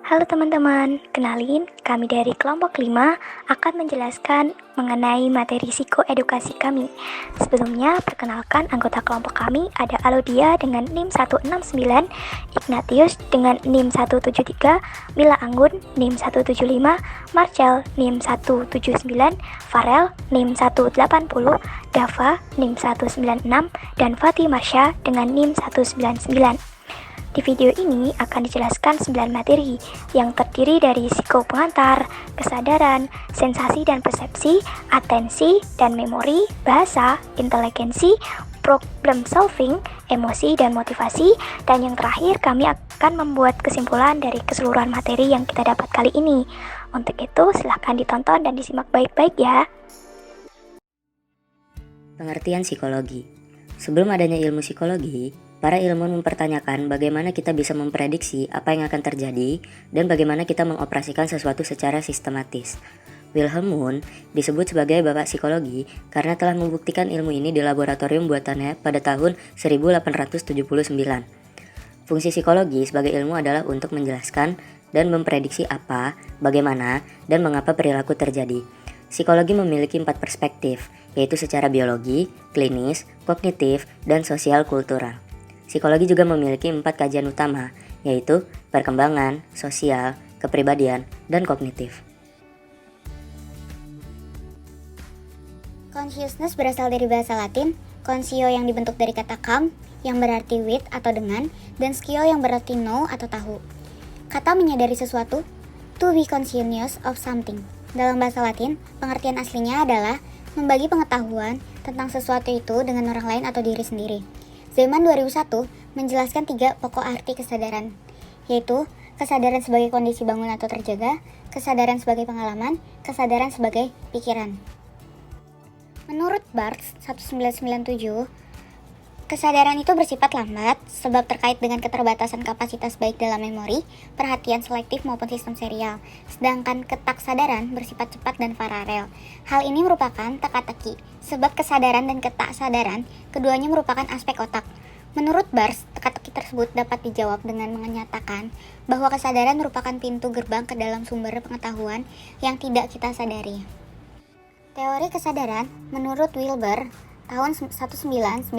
Halo teman-teman, kenalin kami dari kelompok 5 akan menjelaskan mengenai materi psikoedukasi kami. Sebelumnya, perkenalkan anggota kelompok kami ada Alodia dengan NIM 169, Ignatius dengan NIM 173, Mila Anggun NIM 175, Marcel NIM 179, Farel NIM 180, Dava NIM 196, dan Fatih Marsha dengan NIM 199. Di video ini akan dijelaskan 9 materi yang terdiri dari psiko pengantar, kesadaran, sensasi dan persepsi, atensi dan memori, bahasa, inteligensi, problem solving, emosi dan motivasi, dan yang terakhir kami akan membuat kesimpulan dari keseluruhan materi yang kita dapat kali ini. Untuk itu silahkan ditonton dan disimak baik-baik ya. Pengertian psikologi. Sebelum adanya ilmu psikologi, para ilmuwan mempertanyakan bagaimana kita bisa memprediksi apa yang akan terjadi dan bagaimana kita mengoperasikan sesuatu secara sistematis. Wilhelm Wundt disebut sebagai bapak psikologi karena telah membuktikan ilmu ini di laboratorium buatannya pada tahun 1879. Fungsi psikologi sebagai ilmu adalah untuk menjelaskan dan memprediksi apa, bagaimana, dan mengapa perilaku terjadi. Psikologi memiliki 4 perspektif, yaitu secara biologi, klinis, kognitif, dan sosial kultural. Psikologi juga memiliki 4 kajian utama, yaitu perkembangan, sosial, kepribadian, dan kognitif. Consciousness berasal dari bahasa Latin, conscio yang dibentuk dari kata com, yang berarti with atau dengan, dan skio yang berarti know atau tahu. Kata menyadari sesuatu, to be conscious of something. Dalam bahasa Latin, pengertian aslinya adalah membagi pengetahuan tentang sesuatu itu dengan orang lain atau diri sendiri. Zeman 2001 menjelaskan 3 pokok arti kesadaran, yaitu kesadaran sebagai kondisi bangun atau terjaga, kesadaran sebagai pengalaman, kesadaran sebagai pikiran. Menurut Barthes 1997, kesadaran itu bersifat lambat sebab terkait dengan keterbatasan kapasitas baik dalam memori, perhatian selektif maupun sistem serial. Sedangkan ketaksadaran bersifat cepat dan paralel. Hal ini merupakan teka-teki, sebab kesadaran dan ketaksadaran keduanya merupakan aspek otak. Menurut Barthes, teka-teki tersebut dapat dijawab dengan menyatakan bahwa kesadaran merupakan pintu gerbang ke dalam sumber pengetahuan yang tidak kita sadari. Teori kesadaran menurut Wilber tahun 1997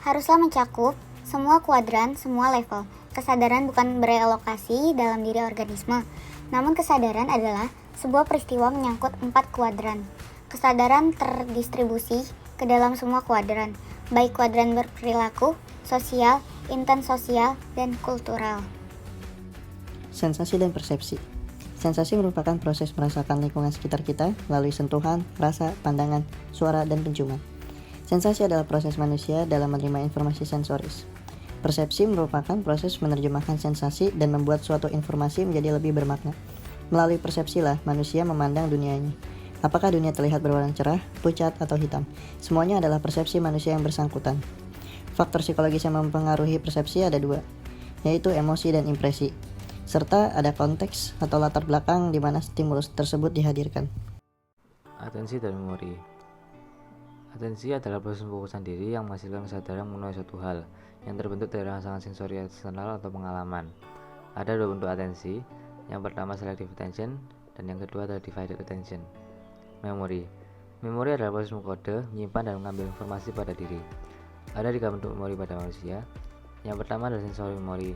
haruslah mencakup semua kuadran, semua level. Kesadaran bukan berelokasi dalam diri organisme, namun kesadaran adalah sebuah peristiwa menyangkut 4 kuadran. Kesadaran terdistribusi ke dalam semua kuadran, baik kuadran berperilaku, sosial, intens sosial, dan kultural. Sensasi dan persepsi. Sensasi merupakan proses merasakan lingkungan sekitar kita melalui sentuhan, rasa, pandangan, suara, dan penciuman. Sensasi adalah proses manusia dalam menerima informasi sensoris. Persepsi merupakan proses menerjemahkan sensasi dan membuat suatu informasi menjadi lebih bermakna. Melalui persepsilah manusia memandang dunianya. Apakah dunia terlihat berwarna cerah, pucat, atau hitam? Semuanya adalah persepsi manusia yang bersangkutan. Faktor psikologis yang mempengaruhi persepsi ada 2, yaitu emosi dan impresi, serta ada konteks atau latar belakang di mana stimulus tersebut dihadirkan. Atensi dan memori. Atensi adalah proses pemfokusan diri yang menghasilkan kesadaran mengenai suatu hal yang terbentuk dari rangsangan sensori eksternal atau pengalaman. Ada 2 bentuk atensi, yang pertama selective attention dan yang kedua adalah divided attention. Memori. Memori adalah proses mengkode, menyimpan dan mengambil informasi pada diri. Ada 3 bentuk memori pada manusia. Yang pertama adalah sensori memori,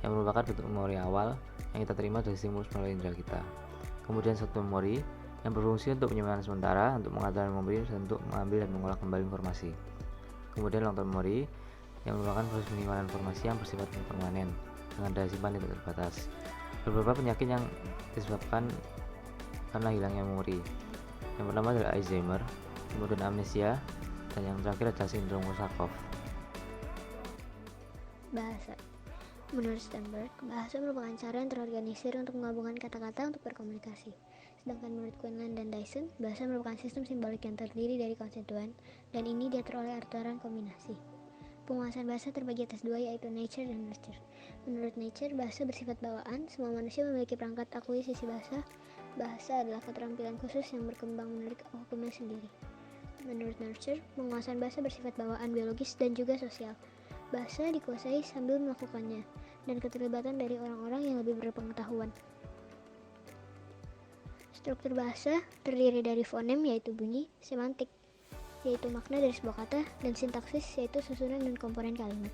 yang merupakan bentuk memori awal yang kita terima dari stimulus melalui indera kita. Kemudian satu memori yang berfungsi untuk penyimpanan sementara, untuk mengatur memori dan untuk mengambil dan mengolah kembali informasi. Kemudian long term memory yang merupakan proses penyimpanan informasi yang bersifat permanen dengan daya simpan tidak terbatas. Beberapa penyakit yang disebabkan karena hilangnya memori. Yang pertama adalah Alzheimer, kemudian amnesia, dan yang terakhir adalah sindrom Korsakoff. Bahasa. Menurut Sternberg, bahasa merupakan cara yang terorganisir untuk menggabungkan kata-kata untuk berkomunikasi. Sedangkan menurut Quinlan dan Dyson, bahasa merupakan sistem simbolik yang terdiri dari konstituen, dan ini diatur oleh aturan kombinasi. Penguasaan bahasa terbagi atas 2, yaitu nature dan nurture. Menurut nature, bahasa bersifat bawaan, semua manusia memiliki perangkat akuisisi bahasa. Bahasa adalah keterampilan khusus yang berkembang menarik hukumnya sendiri. Menurut nurture, penguasaan bahasa bersifat bawaan biologis dan juga sosial. Bahasa dikuasai sambil melakukannya. dan keterlibatan dari orang-orang yang lebih berpengetahuan. Struktur bahasa terdiri dari fonem yaitu bunyi, semantik yaitu makna dari sebuah kata, dan sintaksis yaitu susunan dan komponen kalimat.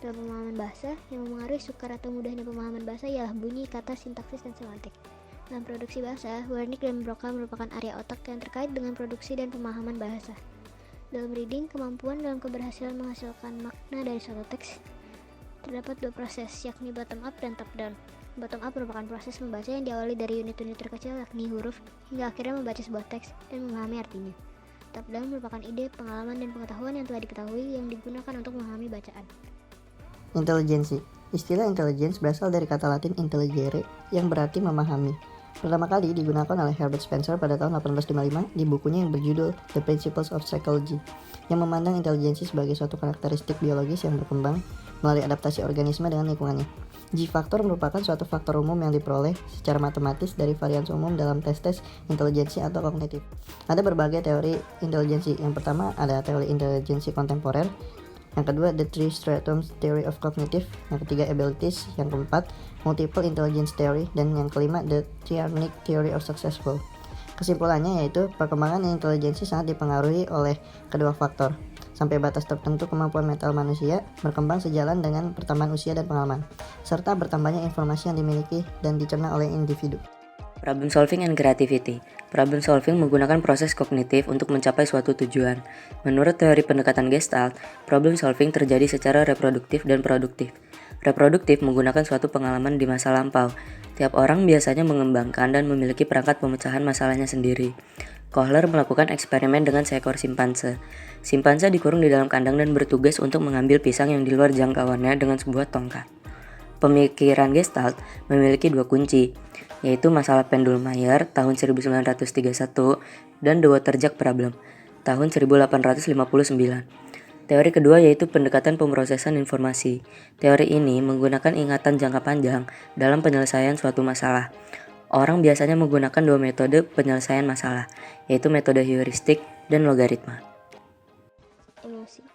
Dalam pemahaman bahasa, yang memengaruhi sukar atau mudahnya pemahaman bahasa ialah bunyi, kata, sintaksis, dan semantik. Dalam produksi bahasa, Wernicke dan Broca merupakan area otak yang terkait dengan produksi dan pemahaman bahasa. Dalam reading, kemampuan dalam keberhasilan menghasilkan makna dari suatu teks terdapat dua proses, yakni bottom up dan top down. Bottom up merupakan proses membaca yang diawali dari unit-unit terkecil yakni huruf, hingga akhirnya membaca sebuah teks dan memahami artinya. Top down merupakan ide, pengalaman, dan pengetahuan yang telah diketahui yang digunakan untuk memahami bacaan. Intelijensi. Istilah intelligence berasal dari kata Latin intelligere yang berarti memahami. Pertama kali digunakan oleh Herbert Spencer pada tahun 1855 di bukunya yang berjudul The Principles of Psychology, yang memandang intelijensi sebagai suatu karakteristik biologis yang berkembang melalui adaptasi organisme dengan lingkungannya. G-faktor merupakan suatu faktor umum yang diperoleh secara matematis dari varians umum dalam tes-tes intelijensi atau kognitif. Ada berbagai teori intelijensi. Yang pertama ada teori intelijensi kontemporer, yang kedua the three stratums theory of cognitive, yang ketiga abilities, yang keempat multiple intelligence theory, dan yang kelima the triarnic theory of successful. Kesimpulannya yaitu perkembangan intelijensi sangat dipengaruhi oleh kedua faktor. Sampai batas tertentu kemampuan mental manusia berkembang sejalan dengan pertambahan usia dan pengalaman, serta bertambahnya informasi yang dimiliki dan dicerna oleh individu. Problem solving and creativity. Problem solving menggunakan proses kognitif untuk mencapai suatu tujuan. Menurut teori pendekatan Gestalt, problem solving terjadi secara reproduktif dan produktif. Reproduktif menggunakan suatu pengalaman di masa lampau. Tiap orang biasanya mengembangkan dan memiliki perangkat pemecahan masalahnya sendiri. Kohler melakukan eksperimen dengan seekor simpanse. Simpanse dikurung di dalam kandang dan bertugas untuk mengambil pisang yang di luar jangkauannya dengan sebuah tongkat. Pemikiran Gestalt memiliki dua kunci, yaitu masalah pendul Mayer tahun 1931 dan The Waterjug Problem tahun 1859. Teori kedua yaitu pendekatan pemrosesan informasi. Teori ini menggunakan ingatan jangka panjang dalam penyelesaian suatu masalah. Orang biasanya menggunakan dua metode penyelesaian masalah, yaitu metode heuristik dan logaritma. Emosi.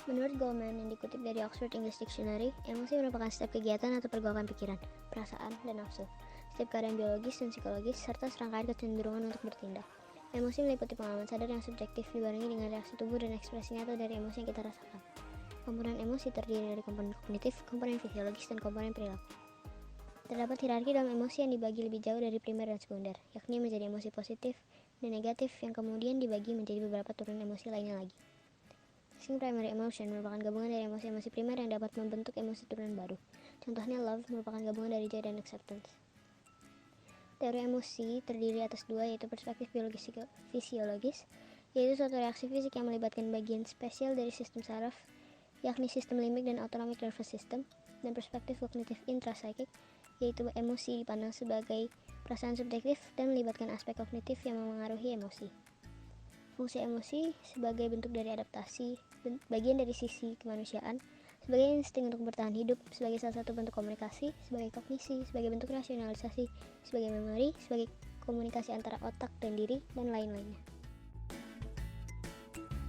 Menurut Goleman yang dikutip dari Oxford English Dictionary, emosi merupakan setiap kegiatan atau pergolakan pikiran, perasaan, dan nafsu, setiap keadaan biologis dan psikologis, serta serangkaian kecenderungan untuk bertindak. Emosi meliputi pengalaman sadar yang subjektif dibarengi dengan reaksi tubuh dan ekspresi nyata dari emosi yang kita rasakan. Komponen emosi terdiri dari komponen kognitif, komponen fisiologis, dan komponen perilaku. Terdapat hierarki dalam emosi yang dibagi lebih jauh dari primer dan sekunder, yakni menjadi emosi positif dan negatif yang kemudian dibagi menjadi beberapa turun emosi lainnya lagi. Distinct primary emotion merupakan gabungan dari emosi-emosi primer yang dapat membentuk emosi turunan baru. Contohnya love merupakan gabungan dari joy dan acceptance. Teori emosi terdiri atas dua, yaitu perspektif biologis fisiologis, yaitu suatu reaksi fisik yang melibatkan bagian spesial dari sistem saraf, yakni sistem limbik dan autonomic nervous system, dan perspektif kognitif intrapsikik, yaitu emosi dipandang sebagai perasaan subjektif dan melibatkan aspek kognitif yang memengaruhi emosi. Fungsi emosi sebagai bentuk dari adaptasi, bagian dari sisi kemanusiaan, sebagai insting untuk bertahan hidup, sebagai salah satu bentuk komunikasi, sebagai kognisi, sebagai bentuk rasionalisasi, sebagai memori, sebagai komunikasi antara otak dan diri, dan lain-lainnya.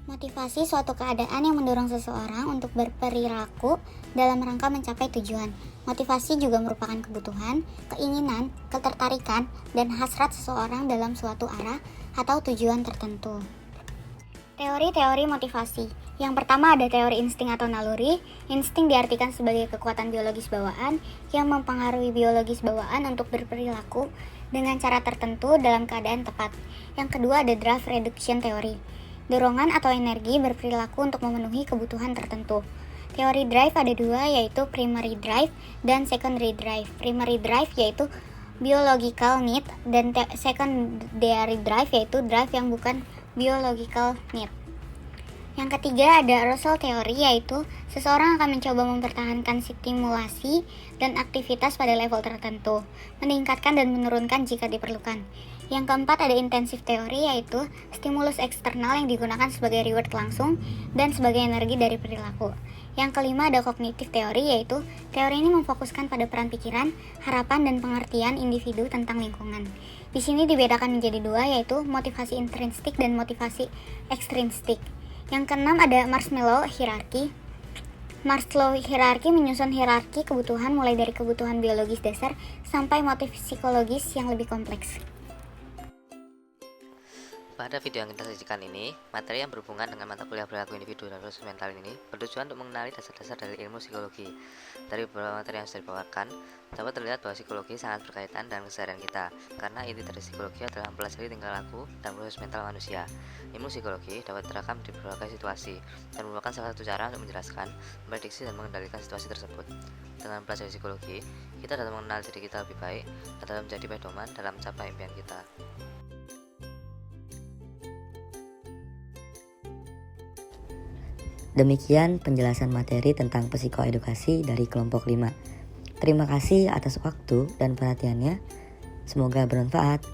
Motivasi suatu keadaan yang mendorong seseorang untuk berperilaku dalam rangka mencapai tujuan. Motivasi juga merupakan kebutuhan, keinginan, ketertarikan, dan hasrat seseorang dalam suatu arah atau tujuan tertentu. Teori-teori motivasi. Yang pertama ada teori insting atau naluri. Insting diartikan sebagai kekuatan biologis bawaan yang mempengaruhi biologis bawaan untuk berperilaku dengan cara tertentu dalam keadaan tepat. Yang kedua ada drive reduction theory. Dorongan atau energi berperilaku untuk memenuhi kebutuhan tertentu. Teori drive ada dua, yaitu primary drive dan secondary drive. Primary drive yaitu biological need, dan secondary drive yaitu drive yang bukan biological need. Yang ketiga ada arousal theory, yaitu seseorang akan mencoba mempertahankan stimulasi dan aktivitas pada level tertentu, meningkatkan dan menurunkan jika diperlukan. Yang keempat ada intensive theory, yaitu stimulus eksternal yang digunakan sebagai reward langsung dan sebagai energi dari perilaku. Yang kelima ada cognitive theory, yaitu teori ini memfokuskan pada peran pikiran, harapan, dan pengertian individu tentang lingkungan. Di sini dibedakan menjadi dua, yaitu motivasi intrinsik dan motivasi ekstrinsik. Yang keenam ada marshmallow hierarchy. Maslow hierarki menyusun hierarki kebutuhan mulai dari kebutuhan biologis dasar sampai motif psikologis yang lebih kompleks. Pada video yang kita sajikan ini, materi yang berhubungan dengan mata kuliah perilaku individu dan proses mental ini bertujuan untuk mengenali dasar-dasar dari ilmu psikologi. Dari beberapa materi yang sudah dibawakan, dapat terlihat bahwa psikologi sangat berkaitan dengan keseharian kita, karena inti dari psikologi adalah mempelajari tingkah laku dan proses mental manusia. Ilmu psikologi dapat terekam di berbagai situasi, dan merupakan salah satu cara untuk menjelaskan, memprediksi, dan mengendalikan situasi tersebut. Dengan mempelajari psikologi, kita dapat mengenal diri kita lebih baik, dan dapat menjadi pedoman dalam mencapai impian kita. Demikian penjelasan materi tentang psikoedukasi dari kelompok 5. Terima kasih atas waktu dan perhatiannya. Semoga bermanfaat.